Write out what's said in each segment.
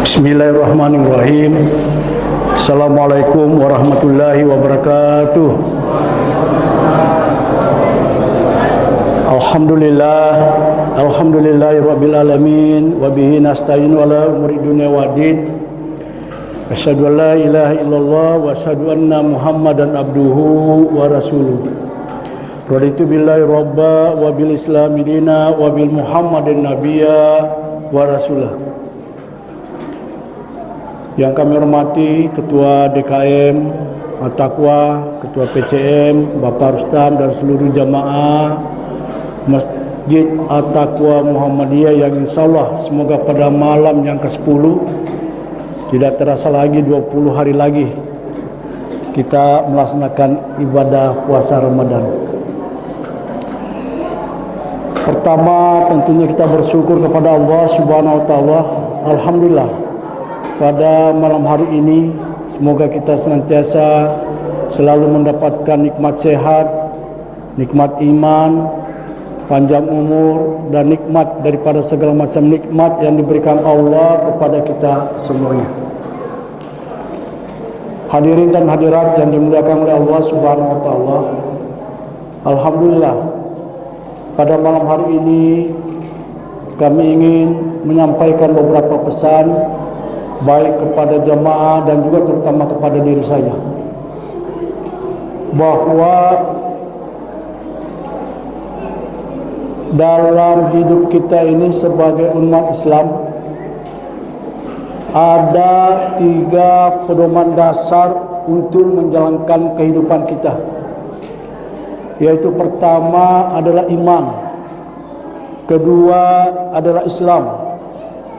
Bismillahirrahmanirrahim. Assalamualaikum warahmatullahi wabarakatuh. Alhamdulillahirabbil alamin wa bihi nasta'inu ala umuri dunya waddin. Asyhadu an la ilaha illallah wa asyhadu anna Muhammadan abduhu wa rasuluh. Raditu billahi rabba wa bil islami dina wa bil Muhammadin nabiyya wa rasulah. Yang kami hormati Ketua DKM At-Taqwa, Ketua PCM, Bapak Rustam dan seluruh jamaah Masjid At-Taqwa Muhammadiyah yang insyaallah semoga pada malam yang ke-10 tidak terasa lagi 20 hari lagi kita melaksanakan ibadah puasa Ramadan. Pertama tentunya kita bersyukur kepada Allah Subhanahu wa taala. Alhamdulillah pada malam hari ini semoga kita senantiasa selalu mendapatkan nikmat sehat, nikmat iman, panjang umur dan nikmat daripada segala macam nikmat yang diberikan Allah kepada kita semuanya. Hadirin dan hadirat yang dimuliakan oleh Allah Subhanahu wa taala. Alhamdulillah pada malam hari ini kami ingin menyampaikan beberapa pesan baik kepada jamaah dan juga terutama kepada diri saya, bahwa dalam hidup kita ini sebagai umat Islam ada 3 pedoman dasar untuk menjalankan kehidupan kita, yaitu pertama adalah iman, kedua adalah Islam,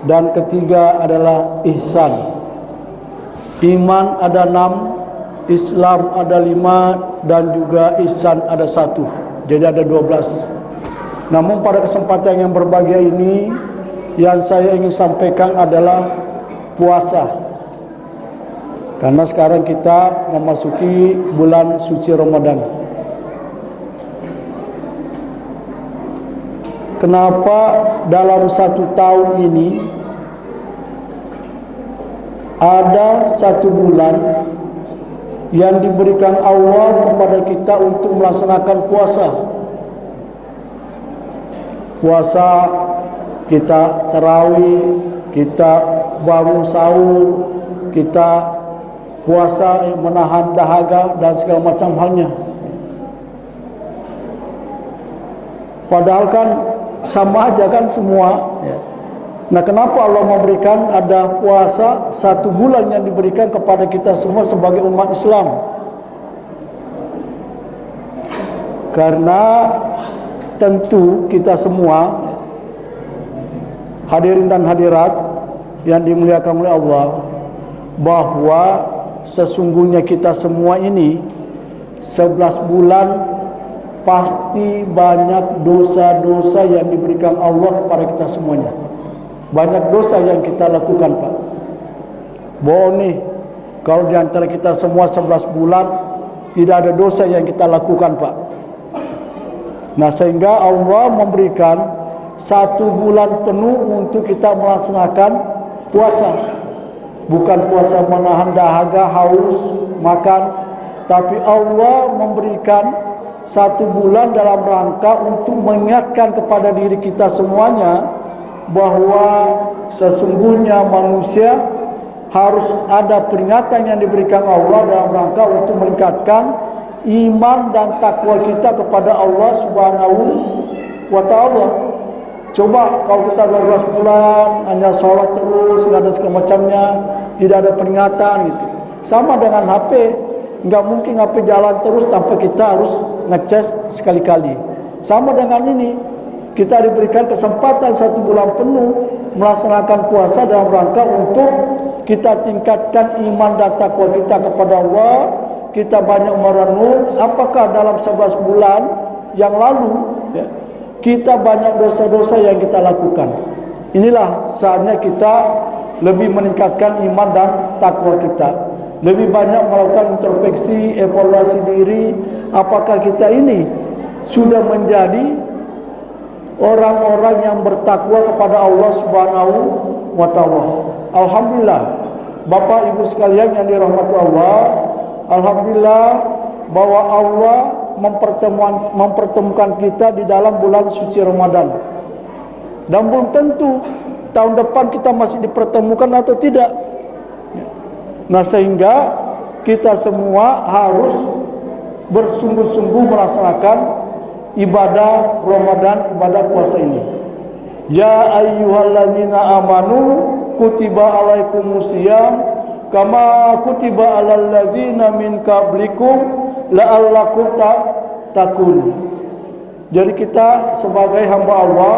dan ketiga adalah ihsan. Iman ada 6, Islam ada 5, dan juga ihsan ada 1. Jadi ada 12. Namun pada kesempatan yang berbahagia ini yang saya ingin sampaikan adalah puasa. Karena sekarang kita memasuki bulan suci Ramadan. Kenapa dalam 1 tahun ini ada 1 bulan yang diberikan Allah kepada kita untuk melaksanakan puasa? Puasa kita tarawih, kita bangun sahur, kita puasa menahan dahaga dan segala macam halnya. Padahal kan sama aja kan semua ya. Nah, kenapa Allah memberikan ada puasa 1 bulan yang diberikan kepada kita semua sebagai umat Islam? Karena tentu kita semua hadirin dan hadirat yang dimuliakan oleh Allah, bahwa sesungguhnya kita semua ini 11 bulan pasti banyak dosa-dosa yang diberikan Allah kepada kita semuanya. Banyak dosa yang kita lakukan, Pak. Bohong nih kalau di antara kita semua 11 bulan tidak ada dosa yang kita lakukan, Pak. Nah, sehingga Allah memberikan 1 bulan penuh untuk kita melaksanakan puasa. Bukan puasa menahan dahaga, haus, makan, tapi Allah memberikan 1 bulan dalam rangka untuk mengingatkan kepada diri kita semuanya bahwa sesungguhnya manusia harus ada peringatan yang diberikan Allah dalam rangka untuk meningkatkan iman dan takwa kita kepada Allah Subhanahu wa taala. Coba kalau kita 12 bulan hanya sholat terus, nggak ada segala macamnya, tidak ada peringatan gitu. Sama dengan HP, nggak mungkin HP jalan terus tanpa kita harus ngecas sekali-kali. Sama dengan ini, kita diberikan kesempatan 1 bulan penuh melaksanakan puasa dalam rangka untuk kita tingkatkan iman dan takwa kita kepada Allah. Kita banyak merenung apakah dalam 11 bulan yang lalu ya, kita banyak dosa-dosa yang kita lakukan. Inilah saatnya kita lebih meningkatkan iman dan takwa kita, lebih banyak melakukan introspeksi, evaluasi diri, apakah kita ini sudah menjadi orang-orang yang bertakwa kepada Allah Subhanahu wa taala. Alhamdulillah, Bapak Ibu sekalian yang dirahmati Allah, alhamdulillah bahwa Allah mempertemukan kita di dalam bulan suci Ramadan. Dan belum tentu tahun depan kita masih dipertemukan atau tidak. Nah, sehingga kita semua harus bersungguh-sungguh melaksanakan ibadah Ramadan, ibadah puasa ini. Ya ayyuhallazina amanu kutiba alaikumusiyam kama kutiba alal ladzina min qablikum la'allakum tattaqun. Jadi kita sebagai hamba Allah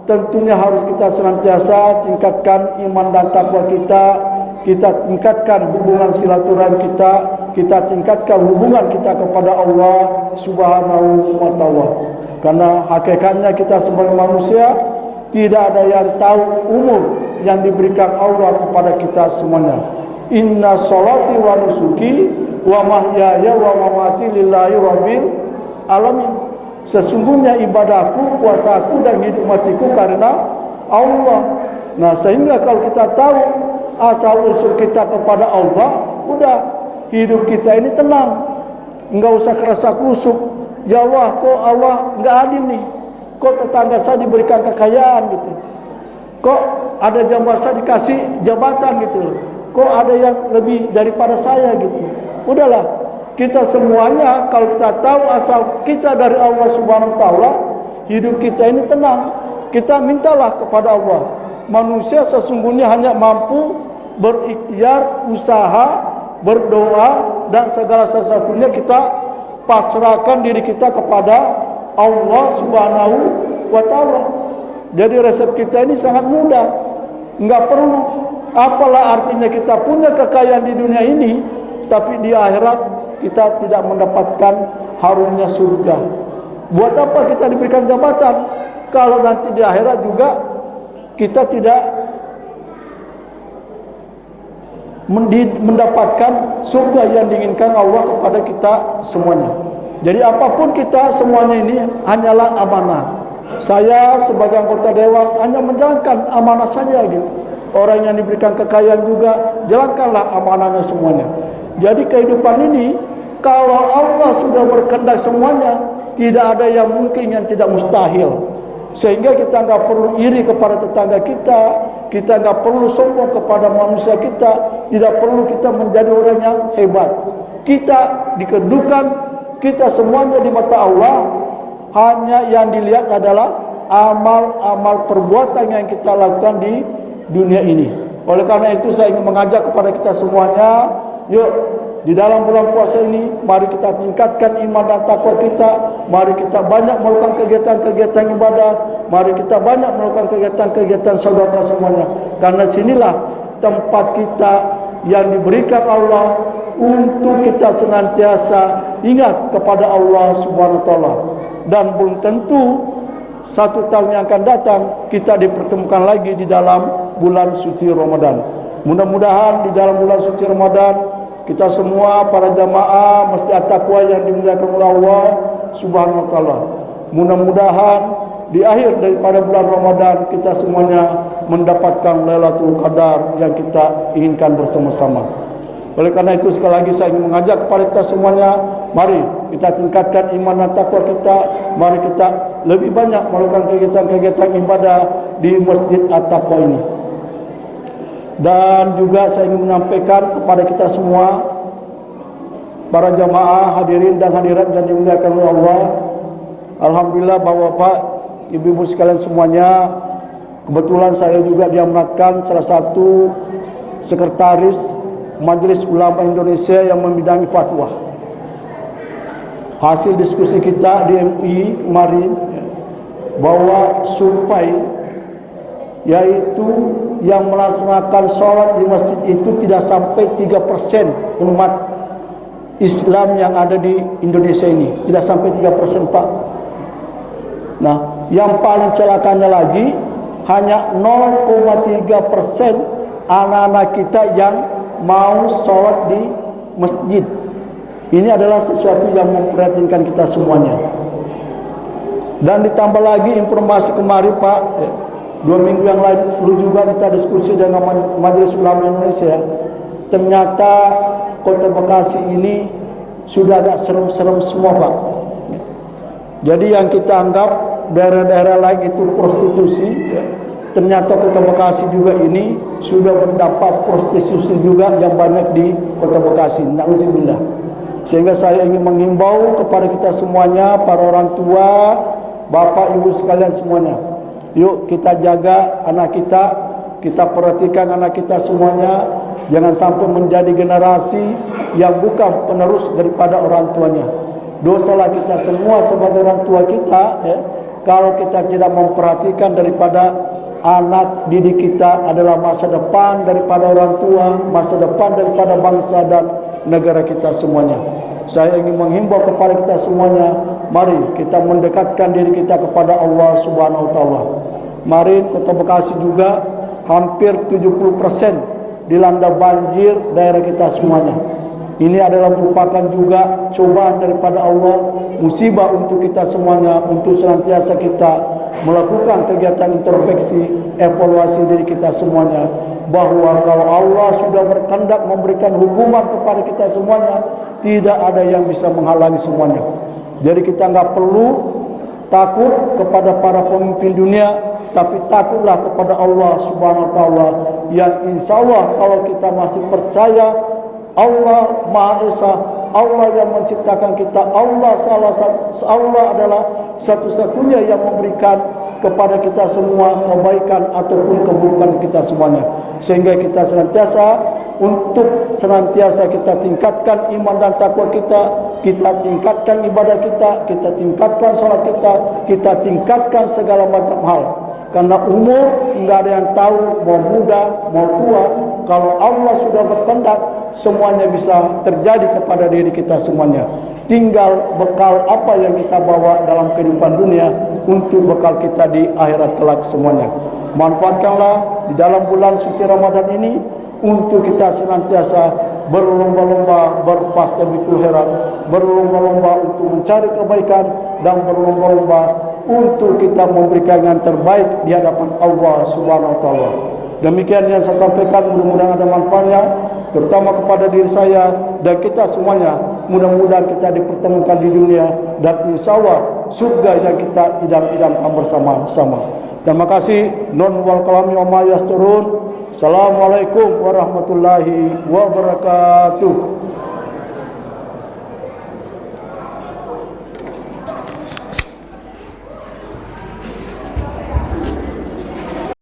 tentunya harus kita senantiasa tingkatkan iman dan takwa kita tingkatkan hubungan silaturahim kita tingkatkan hubungan kita kepada Allah Subhanahu wa ta'ala. Karena hakikatnya kita sebagai manusia tidak ada yang tahu umur yang diberikan Allah kepada kita semuanya. Inna sholati wa nusuki wa mahyaya wa mamati lillahi rabbil alamin. Sesungguhnya ibadahku, puasaku dan hidup matiku karena Allah. Nah, sehingga kalau kita tahu asal usul kita kepada Allah, udah hidup kita ini tenang. Enggak usah kerasa kusuk. Ya Allah, kok Allah enggak adil nih? Kok tetangga saya diberikan kekayaan gitu? Kok ada jamaah saya dikasih jabatan gitu? Kok ada yang lebih daripada saya gitu? Udahlah, kita semuanya kalau kita tahu asal kita dari Allah Subhanahu wa taala, hidup kita ini tenang. Kita mintalah kepada Allah. Manusia sesungguhnya hanya mampu berikhtiar, usaha, berdoa, dan segala sesuatunya kita pasrahkan diri kita kepada Allah Subhanahu wa ta'ala. Jadi resep kita ini sangat mudah, enggak perlu. Apalah artinya kita punya kekayaan di dunia ini, tapi di akhirat kita tidak mendapatkan harumnya surga. Buat apa kita diberikan jabatan kalau nanti di akhirat juga kita tidak mendapatkan surga yang diinginkan Allah kepada kita semuanya. Jadi apapun kita semuanya ini hanyalah amanah. Saya sebagai anggota dewan hanya menjalankan amanah saja gitu. Orang yang diberikan kekayaan juga jalankanlah amanahnya semuanya. Jadi kehidupan ini kalau Allah sudah berkehendak semuanya, tidak ada yang mungkin yang tidak mustahil. Sehingga kita enggak perlu iri kepada tetangga kita enggak perlu sombong kepada manusia kita, tidak perlu kita menjadi orang yang hebat. Kita dikedudukan kita semuanya di mata Allah, hanya yang dilihat adalah amal-amal perbuatan yang kita lakukan di dunia ini. Oleh karena itu saya ingin mengajak kepada kita semuanya, yuk di dalam bulan puasa ini mari kita tingkatkan iman dan takwa kita. Mari kita banyak melakukan kegiatan-kegiatan ibadah, mari kita banyak melakukan kegiatan-kegiatan sedekah semuanya. Karena sinilah tempat kita yang diberikan Allah untuk kita senantiasa ingat kepada Allah Subhanahu wa taala. Dan belum tentu satu tahun yang akan datang kita dipertemukan lagi di dalam bulan suci Ramadan. Mudah-mudahan di dalam bulan suci Ramadan kita semua para jamaah masjid at-taqwa yang dimuliakan oleh Allah Subhanahu wa taala, mudah-mudahan di akhir daripada bulan Ramadan kita semuanya mendapatkan Lailatul Qadar yang kita inginkan bersama-sama. Oleh karena itu sekali lagi saya ingin mengajak kepada kita semuanya, mari kita tingkatkan iman dan takwa kita, mari kita lebih banyak melakukan kegiatan-kegiatan ibadah di Masjid At-Taqwa ini. Dan juga saya ingin menyampaikan kepada kita semua, para jamaah hadirin dan hadirat yang dimuliakan oleh Allah, alhamdulillah Bapak, Ibu-ibu sekalian semuanya, kebetulan saya juga diamanatkan salah satu sekretaris Majelis Ulama Indonesia yang membidangi fatwa. Hasil diskusi kita di MUI kemarin bahwa survei yaitu yang melaksanakan sholat di masjid itu tidak sampai 3% umat Islam yang ada di Indonesia ini, tidak sampai 3%, Pak. Nah, yang paling celakanya lagi hanya 0,3% anak-anak kita yang mau sholat di masjid. Ini adalah sesuatu yang memprihatinkan kita semuanya. Dan ditambah lagi informasi kemarin, Pak, 2 minggu yang lalu juga kita diskusi dengan Majelis Ulama Indonesia. Ternyata Kota Bekasi ini sudah agak serem-serem semua, Pak. Jadi yang kita anggap daerah-daerah lain itu prostitusi, ternyata Kota Bekasi juga ini sudah berdampak prostitusi juga yang banyak di Kota Bekasi. Na'udzubillah. Sehingga saya ingin menghimbau kepada kita semuanya, para orang tua, bapak ibu sekalian semuanya, yuk kita jaga anak kita perhatikan anak kita semuanya, jangan sampai menjadi generasi yang bukan penerus daripada orang tuanya. Dosalah kita semua sebagai orang tua kita, kalau kita tidak memperhatikan daripada anak didik kita adalah masa depan daripada orang tua, masa depan daripada bangsa dan negara kita semuanya. Saya ingin menghimbau kepada kita semuanya, mari kita mendekatkan diri kita kepada Allah Subhanahu wa taala. Mari Kota Bekasi juga hampir 70% dilanda banjir daerah kita semuanya. Ini adalah merupakan juga cobaan daripada Allah, musibah untuk kita semuanya, untuk senantiasa kita melakukan kegiatan introspeksi, evaluasi diri kita semuanya, bahwa kalau Allah sudah berkehendak memberikan hukuman kepada kita semuanya, tidak ada yang bisa menghalangi semuanya. Jadi kita nggak perlu takut kepada para pemimpin dunia, tapi takutlah kepada Allah Subhanahu wa taala, yang insya Allah kalau kita masih percaya Allah Maha Esa, Allah yang menciptakan kita, Allah adalah satu-satunya yang memberikan kepada kita semua kebaikan ataupun keburukan kita semuanya. Sehingga kita senantiasa kita tingkatkan iman dan takwa kita tingkatkan ibadah kita tingkatkan salat kita tingkatkan segala macam hal. Karena umur enggak ada yang tahu, mau muda mau tua. Kalau Allah sudah berkehendak, semuanya bisa terjadi kepada diri kita semuanya. Tinggal bekal apa yang kita bawa dalam kehidupan dunia untuk bekal kita di akhirat kelak semuanya. Manfaatkanlah di dalam bulan suci Ramadan ini untuk kita senantiasa berlomba-lomba berfastabiqul khairat, berlomba-lomba untuk mencari kebaikan, dan berlomba-lomba untuk kita memberikan yang terbaik di hadapan Allah Subhanahu wa taala. Demikian yang saya sampaikan, mudah-mudahan ada manfaatnya terutama kepada diri saya dan kita semuanya. Mudah-mudahan kita dipertemukan di dunia dan insyaallah surga yang kita idam-idamkan bersama-sama. Terima kasih. Non wal kalami wa ma yasturun. Assalamualaikum warahmatullahi wabarakatuh.